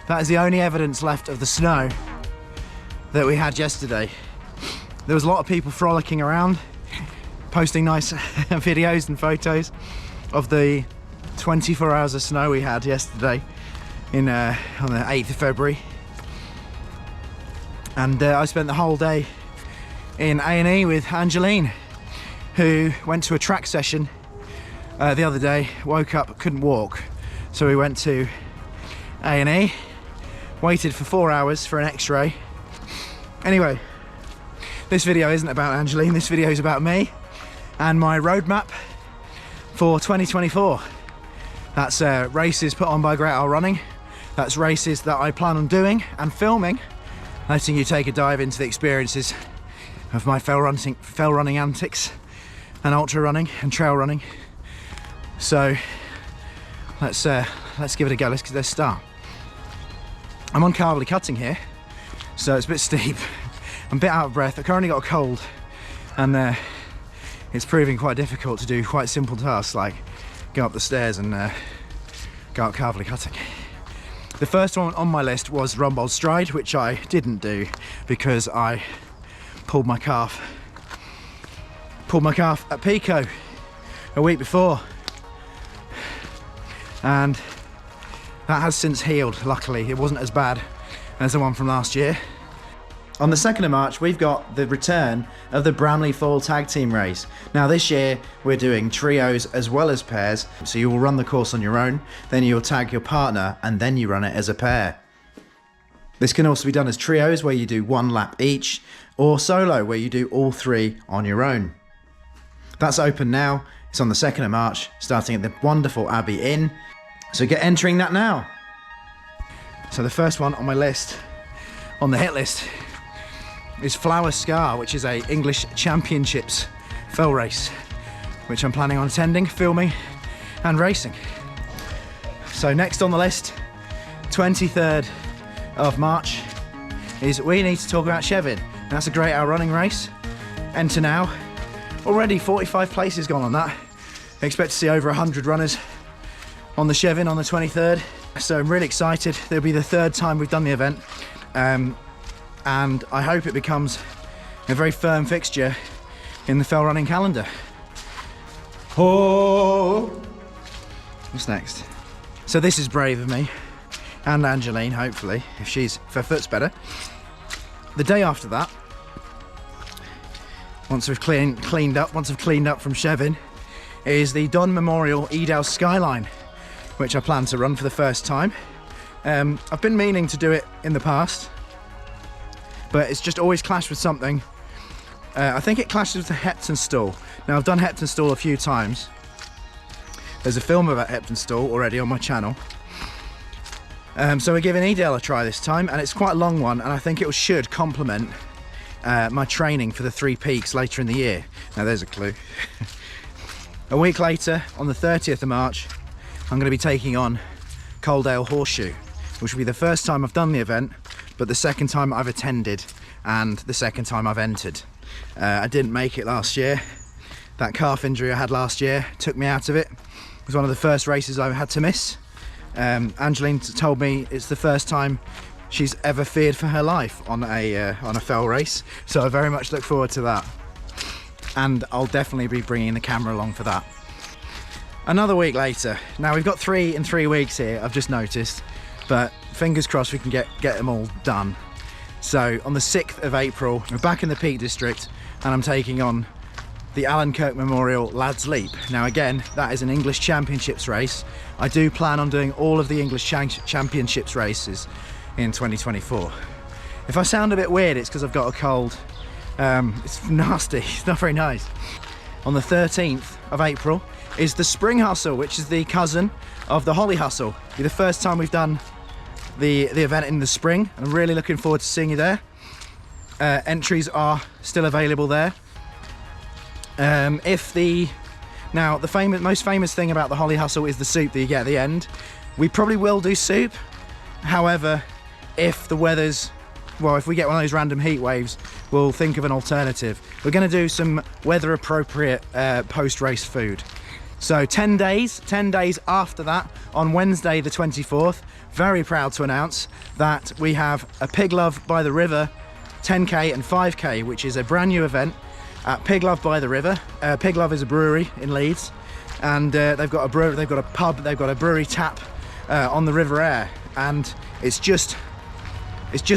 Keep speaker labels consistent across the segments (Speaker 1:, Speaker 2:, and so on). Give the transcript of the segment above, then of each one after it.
Speaker 1: That is the only evidence left of the snow that we had yesterday. There was a lot of people frolicking around, posting nice videos and photos of the 24 hours of snow we had yesterday on the 8th of February. And I spent the whole day in A&E with Angeline, who went to a track session the other day, woke up, couldn't walk. So we went to A&E, waited for 4 hours for an x-ray. Anyway, this video isn't about Angeline, this video is about me and my roadmap for 2024. That's races put on by Great Isle Running. That's races that I plan on doing and filming, letting you take a dive into the experiences of my fell running antics and ultra running and trail running. So let's give it a go. Let's start. I'm on Carverley Cutting here, so it's a bit steep. I'm a bit out of breath. I currently got a cold, and it's proving quite difficult to do quite simple tasks like go up the stairs and go up Carverley Cutting. The first one on my list was Bramley Stride, which I didn't do because I pulled my calf at Pico a week before, and that has since healed. Luckily, it wasn't as bad as the one from last year. On the 2nd of March, we've got the return of the Bramley Fall Tag Team Race. Now this year, we're doing trios as well as pairs, so you will run the course on your own, then you'll tag your partner, and then you run it as a pair. This can also be done as trios, where you do 1 lap each, or solo, where you do all 3 on your own. That's open now. It's on the 2nd of March, starting at the wonderful Abbey Inn. So get entering that now. So the first one on my list, on the hit list, is Flower Scar, which is a English Championships fell race, which I'm planning on attending, filming and racing. So next on the list, 23rd of March, is We Need to Talk About Chevon. That's a Great Isle running race. Enter now. Already 45 places gone on that. I expect to see over 100 runners on the Chevon on the 23rd. So I'm really excited. It'll be the 3rd time we've done the event. And I hope it becomes a very firm fixture in the fell running calendar. Oh! What's next? So this is brave of me, and Angeline, hopefully, if her foot's better. The day after that, once we've cleaned up from Chevon, is the Memorial Eale Skyline, which I plan to run for the first time. I've been meaning to do it in the past, but it's just always clashed with something. I think it clashes with the Heptonstall. Now, I've done Heptonstall a few times. There's a film about Heptonstall already on my channel. So we're giving Eale a try this time, and it's quite a long one, and I think it should complement my training for the 3 peaks later in the year. Now, there's a clue. A week later, on the 30th of March, I'm going to be taking on Coaldale Horseshoe, which will be the first time I've done the event, but the 2nd time I've attended and the 2nd time I've entered. I didn't make it last year. That calf injury I had last year took me out of it. It was one of the first races I had to miss. Angeline told me it's the first time she's ever feared for her life on a fell race, so I very much look forward to that. And I'll definitely be bringing the camera along for that. Another week later. Now we've got 3 in 3 weeks here, I've just noticed, but fingers crossed we can get them all done. So on the 6th of April, we're back in the Peak District, and I'm taking on the Kirk Memorial Lads Leap. Now again, that is an English Championships race. I do plan on doing all of the English Championships races in 2024. If I sound a bit weird, it's because I've got a cold. It's nasty, it's not very nice. On the 13th of April is the Spring Hustle, which is the cousin of the Holly Hustle. It'll be the first time we've done the event in the spring. I'm really looking forward to seeing you there. Entries are still available there. The most famous thing about the Holly Hustle is the soup that you get at the end. We probably will do soup. However, if the weather's, well, if we get one of those random heat waves, we'll think of an alternative. We're going to do some weather appropriate post-race food. So 10 days after that, on Wednesday the 24th, very proud to announce that we have a Pig Love by the River 10k and 5k, which is a brand new event at Pig Love by the River. Pig Love is a brewery in Leeds, and they've got a pub, they've got a brewery tap on the River Aire, and it's just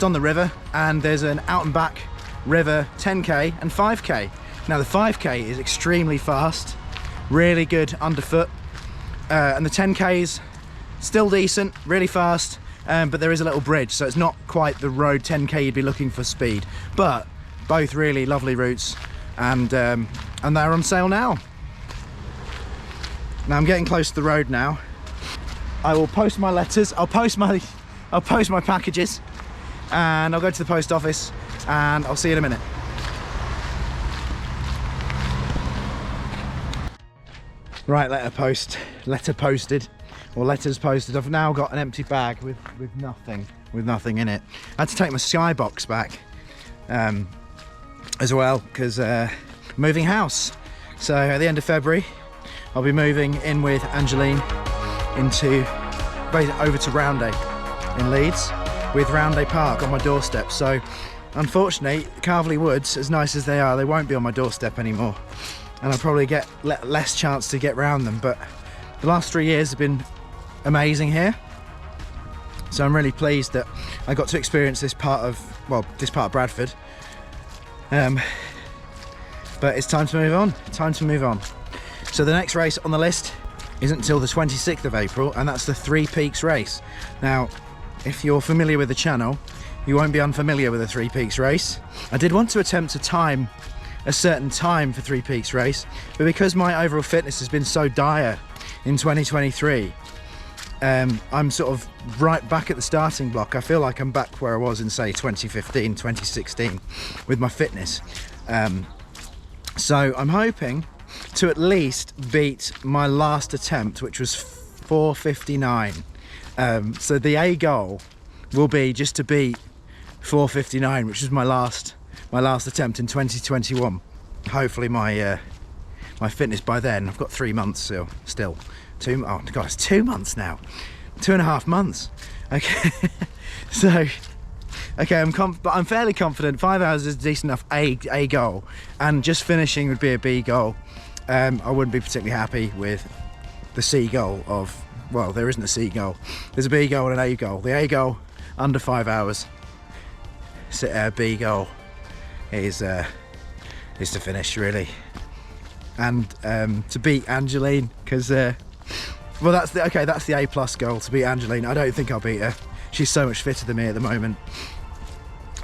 Speaker 1: on the river, and there's an out and back river 10k and 5k. Now the 5k is extremely fast, really good underfoot, and the 10k is still decent, really fast, but there is a little bridge, so it's not quite the road 10k you'd be looking for speed, but both really lovely routes, and they're on sale now. Now I'm getting close to the road now. I will post my letters, I'll post my packages, and I'll go to the post office, and I'll see you in a minute. Right, letters posted. I've now got an empty bag with nothing in it. I had to take my skybox back as well, because moving house. So at the end of February, I'll be moving in with Angeline over to Roundhay in Leeds, with Roundhay Park on my doorstep. So unfortunately, Carveley Woods, as nice as they are, they won't be on my doorstep anymore, and I'll probably get less chance to get round them. But the last 3 years have been amazing here, so I'm really pleased that I got to experience this part of Bradford. But it's time to move on. So the next race on the list isn't until the 26th of April, and that's the Three Peaks race. Now, if you're familiar with the channel, you won't be unfamiliar with the Three Peaks race. I did want to attempt to time a certain time for Three Peaks race, but because my overall fitness has been so dire in 2023, I'm sort of right back at the starting block. I feel like I'm back where I was in, say, 2015, 2016 with my fitness. So I'm hoping to at least beat my last attempt, which was 4:59. So the A goal will be just to beat 4:59, which was my last attempt in 2021. Hopefully my fitness by then, I've got 3 months still. Oh god, it's 2 months now. 2.5 months. Okay. So okay, but I'm fairly confident 5 hours is a decent enough A goal, and just finishing would be a B goal. I wouldn't be particularly happy with the C goal of, well, there isn't a C goal. There's a B goal and an A goal. The A goal, under 5 hours. So, B goal is to finish, really. And to beat Angeline, because, well, that's the A plus goal, to beat Angeline. I don't think I'll beat her. She's so much fitter than me at the moment.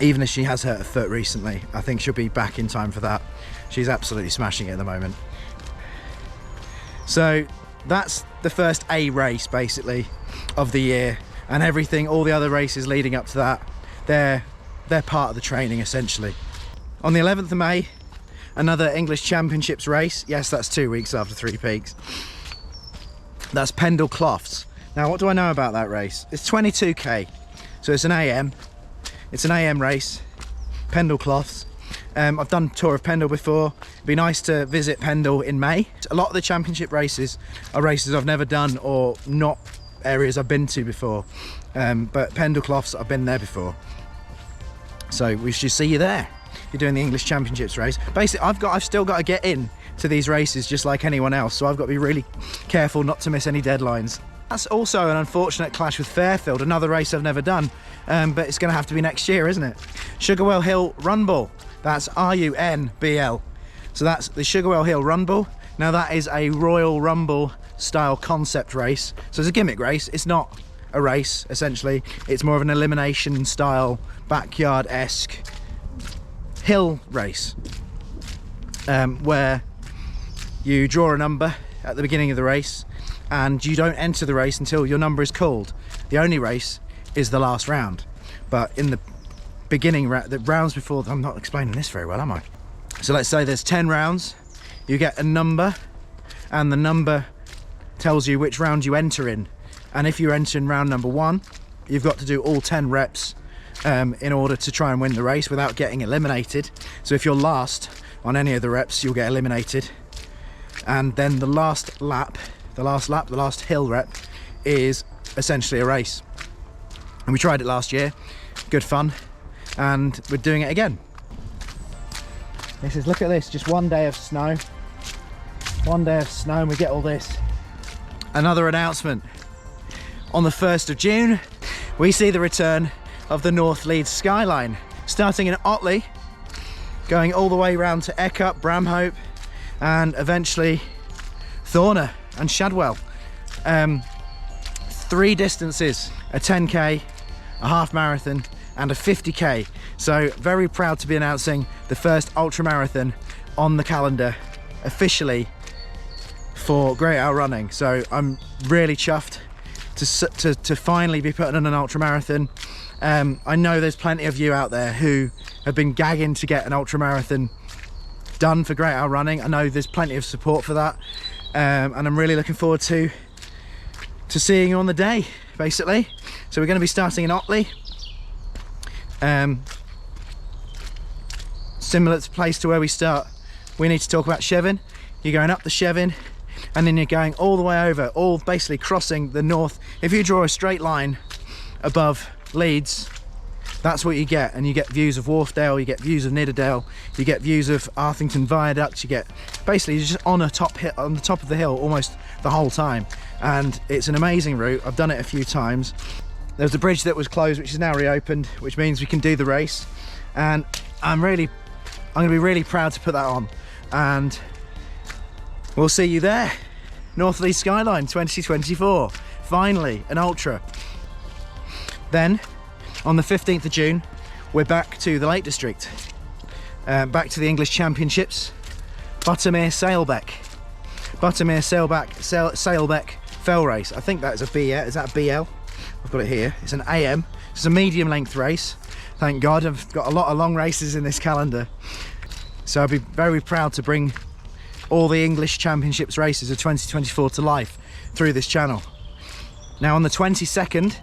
Speaker 1: Even if she has hurt her foot recently, I think she'll be back in time for that. She's absolutely smashing it at the moment. So that's the first A race, basically, of the year, and everything, all the other races leading up to that, they're part of the training, essentially. On the 11th of May, another English Championships race. Yes, that's 2 weeks after Three Peaks. That's Pendle Cloughs. Now, what do I know about that race? It's 22k, so it's an AM. It's an AM race, Pendle Cloughs. I've done a tour of Pendle before. It'd be nice to visit Pendle in May. A lot of the championship races are races I've never done, or not areas I've been to before. But Pendle Cloughs, I've been there before. So we should see you there. You're doing the English Championships race. Basically, I've still got to get in to these races just like anyone else, so I've got to be really careful not to miss any deadlines. That's also an unfortunate clash with Fairfield, another race I've never done, but it's going to have to be next year, isn't it? Sugarwell Hill Runbull, that's RUNBL. So that's the Sugarwell Hill Runbull. Now that is a Royal Rumble style concept race. So it's a gimmick race, it's not a race, essentially. It's more of an elimination style, backyard-esque hill race, where you draw a number at the beginning of the race, and you don't enter the race until your number is called. The only race is the last round, but in the beginning, the rounds before, I'm not explaining this very well, am I? So let's say there's 10 rounds, you get a number, and the number tells you which round you enter in. And if you enter in round number 1, you've got to do all 10 reps in order to try and win the race without getting eliminated. So if you're last on any of the reps, you'll get eliminated. and then the last hill rep is essentially a race. And we tried it last year, good fun, and we're doing it again. Look at this, just one day of snow. One day of snow and we get all this. Another announcement. On the 1st of June, we see the return of the North Leeds Skyline, starting in Otley, going all the way round to Eckup, Bramhope, and eventually Thorner and Shadwell. 3 distances, a 10k, a half marathon and a 50k. So very proud to be announcing the first ultra marathon on the calendar officially for Great Owl Running. So I'm really chuffed to finally be putting on an ultra marathon. I know there's plenty of you out there who have been gagging to get an ultra marathon done for Great Owl Running. I know there's plenty of support for that, and I'm really looking forward to seeing you on the day, basically. So we're going to be starting in Otley, similar place to where we start. We need to talk about Chevon. You're going up the Chevon and then you're going all the way over, all basically crossing the north. If you draw a straight line above Leeds, that's what you get, and you get views of Wharfdale, you get views of Nidderdale, you get views of Arthington Viaduct, you get basically you're just on the top of the hill almost the whole time, and it's an amazing route. I've done it a few times. There's a bridge that was closed which is now reopened, which means we can do the race, and I'm going to be really proud to put that on, and we'll see you there. North Leeds Skyline 2024, finally an ultra. Then on the 15th of June we're back to the Lake District, back to the English Championships, Buttermere Sailbeck Fell Race. I think that is a BL. Is that a BL? I've got it here. It's an AM. It's a medium length race. Thank God, I've got a lot of long races in this calendar. So I'll be very proud to bring all the English Championships races of 2024 to life through this channel. Now on the 22nd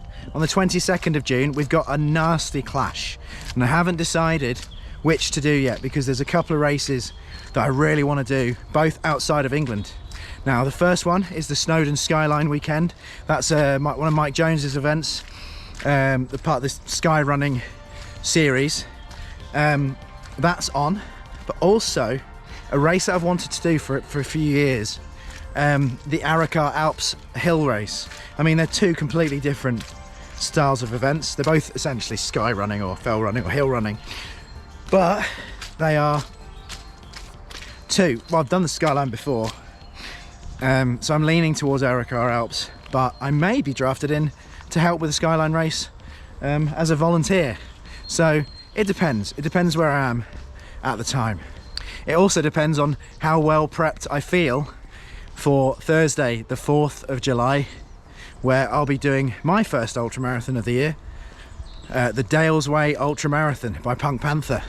Speaker 1: of June, we've got a nasty clash, and I haven't decided which to do yet because there's a couple of races that I really want to do, both outside of England. Now the first one is the Snowdon Skyline weekend. That's one of Mike Jones's events, the part of this Sky Running series. That's on, but also a race that I've wanted to do for a few years, the Arar Alps hill race. I mean, they're two completely different styles of events. They're both essentially sky running or fell running or hill running, but they are two. Well, I've done the Skyline before, so I'm leaning towards Arar Alps, but I may be drafted in to help with the Skyline race as a volunteer. So it depends where I am at the time. It also depends on how well prepped I feel for Thursday the 4th of July, where I'll be doing my first ultramarathon of the year, the Dales Way Ultramarathon by Punk Panther.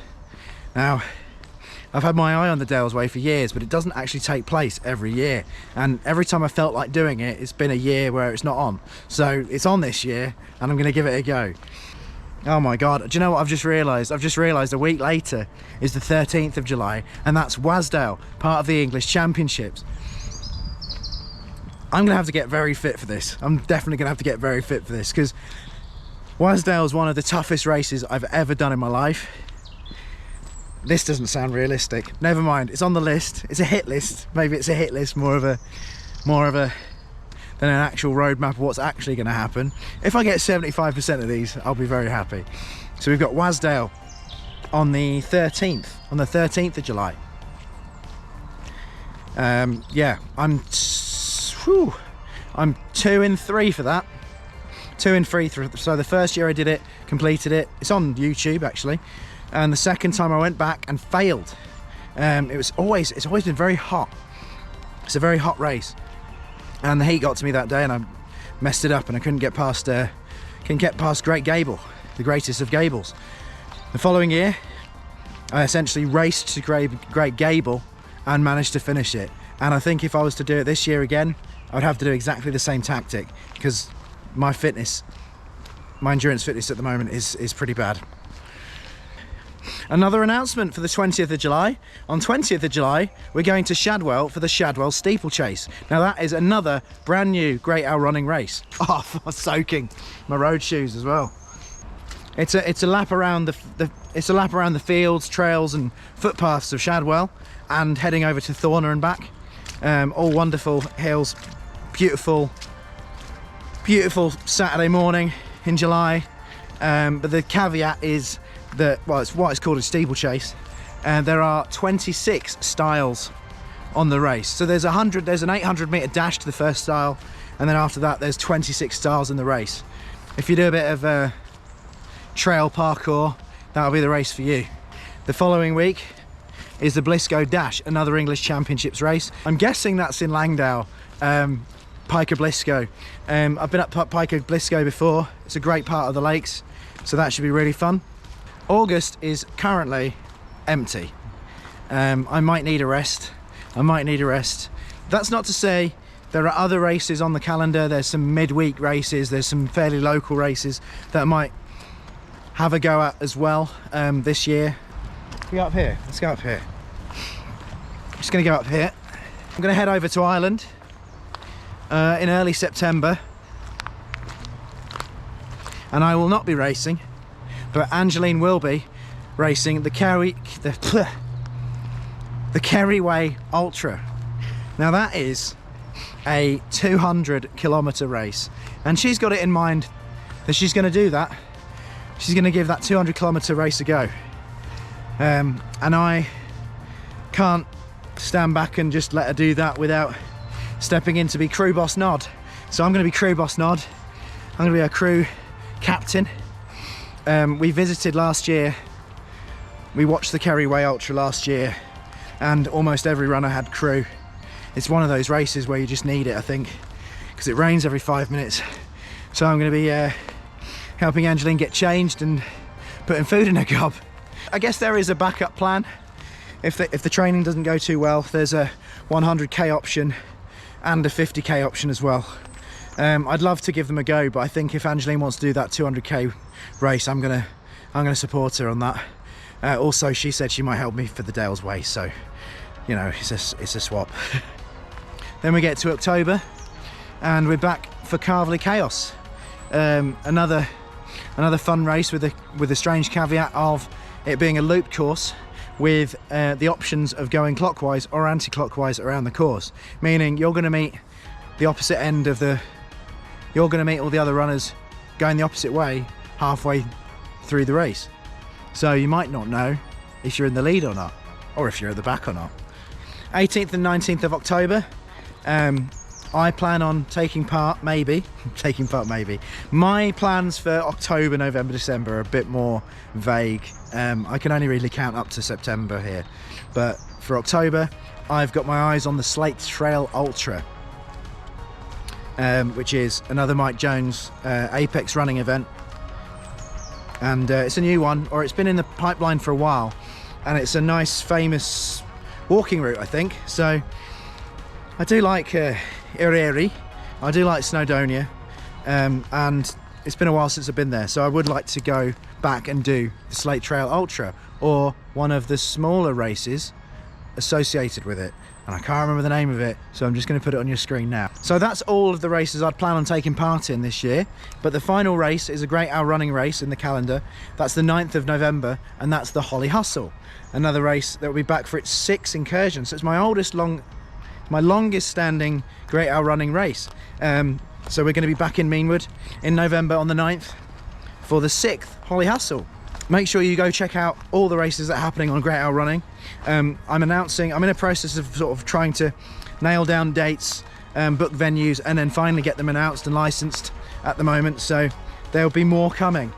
Speaker 1: Now, I've had my eye on the Dales Way for years, but it doesn't actually take place every year, and every time I felt like doing it, it's been a year where it's not on. So it's on this year and I'm going to give it a go. Oh my God, do you know what I've just realised? I've just realised a week later is the 13th of July, and that's Wasdale, part of the English Championships. I'm going to have to get very fit for this. I'm definitely going to have to get very fit for this, because Wasdale is one of the toughest races I've ever done in my life. This doesn't sound realistic. Never mind, it's on the list. It's a hit list. Maybe it's a hit list more of a than an actual roadmap of what's actually going to happen. If I get 75% of these, I'll be very happy. So we've got Wasdale on the 13th of July. Yeah, I'm 2 in 3 for that. 2 in 3. So the first year I did it, completed it. It's on YouTube actually. And the second time I went back and failed. It's always been very hot. It's a very hot race, and the heat got to me that day, and I messed it up, and I couldn't get past Great Gable, the greatest of Gables. The following year, I essentially raced to Great Gable and managed to finish it. And I think if I was to do it this year again, I would have to do exactly the same tactic, because my endurance fitness at the moment is pretty bad. Another announcement for the 20th of July. On 20th of July, we're going to Shadwell for the Shadwell Steeplechase. Now that is another brand new Great Owl running race. Oh, I'm soaking my road shoes as well. It's a lap around the fields, trails and footpaths of Shadwell, and heading over to Thorner and back. All wonderful hills, beautiful Saturday morning in July. But the caveat is that, well, it's what it's called a steeplechase, and there are 26 styles on the race. So there's an 800 meter dash to the first style, and then after that there's 26 styles in the race. If you do a bit of trail parkour, that'll be the race for you. The following week is the Blisco Dash, another English Championships race. I'm guessing that's in Langdale, Piker Blisco. I've been up Piker Blisco before. It's a great part of the lakes, so that should be really fun. August is currently empty. I might need a rest. That's not to say there are other races on the calendar. There's some midweek races, there's some fairly local races that I might have a go at as well this year. We go up here. Let's go up here. I'm just going to go up here. I'm going to head over to Ireland in early September, and I will not be racing, but Angeline will be racing the Kerryway Ultra. Now that is a 200-kilometer race, and she's got it in mind that she's going to do that. She's going to give that 200-kilometer race a go. And I can't stand back and just let her do that without stepping in to be crew boss Nod. So I'm going to be crew boss Nod. I'm going to be a crew captain. We visited last year. We watched the Kerryway Ultra last year, and almost every runner had crew. It's one of those races where you just need it, I think, because it rains every 5 minutes. So I'm going to be helping Angeline get changed and putting food in her gob. I guess there is a backup plan. If the training doesn't go too well, there's a 100k option and a 50k option as well. I'd love to give them a go, but I think if Angeline wants to do that 200k race, I'm gonna support her on that. Also, she said she might help me for the Dales Way, so you know, it's a swap. Then we get to October, and we're back for Carvely Chaos. Another fun race with a strange caveat of it being a loop course with the options of going clockwise or anti-clockwise around the course, meaning you're going to meet the opposite end of you're going to meet all the other runners going the opposite way halfway through the race. So you might not know if you're in the lead or not, or if you're at the back or not. 18th and 19th of October, I plan on taking part, maybe. My plans for October, November, December are a bit more vague. I can only really count up to September here. But for October, I've got my eyes on the Slate Trail Ultra, which is another Mike Jones Apex running event. And it's a new one, or it's been in the pipeline for a while. And it's a nice, famous walking route, I think. So I do like Ireri, I do like Snowdonia, and it's been a while since I've been there, so I would like to go back and do the Slate Trail Ultra, or one of the smaller races associated with it, and I can't remember the name of it, so I'm just going to put it on your screen now. So that's all of the races I'd plan on taking part in this year, but the final race is a Great Owl running race in the calendar. That's the 9th of November, and that's the Holly Hustle, another race that will be back for its 6th incursion. So it's my longest standing Great Owl running race. So we're going to be back in Meanwood in November on the 9th for the 6th Holly Hustle. Make sure you go check out all the races that are happening on Great Owl Running. I'm in a process of sort of trying to nail down dates, book venues, and then finally get them announced and licensed at the moment, so there'll be more coming.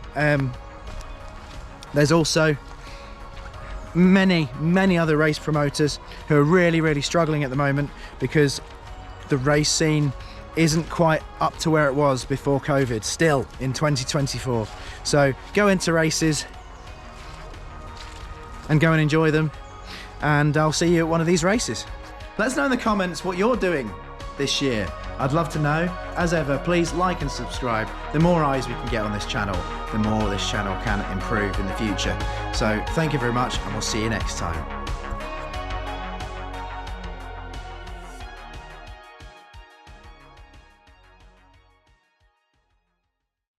Speaker 1: There's also many other race promoters who are really struggling at the moment because the race scene isn't quite up to where it was before COVID, still in 2024. So go into races and go and enjoy them, and I'll see you at one of these races. Let us know in the comments what you're doing this year? I'd love to know. As ever, please like and subscribe. The more eyes we can get on this channel, the more this channel can improve in the future. So thank you very much, and we'll see you next time.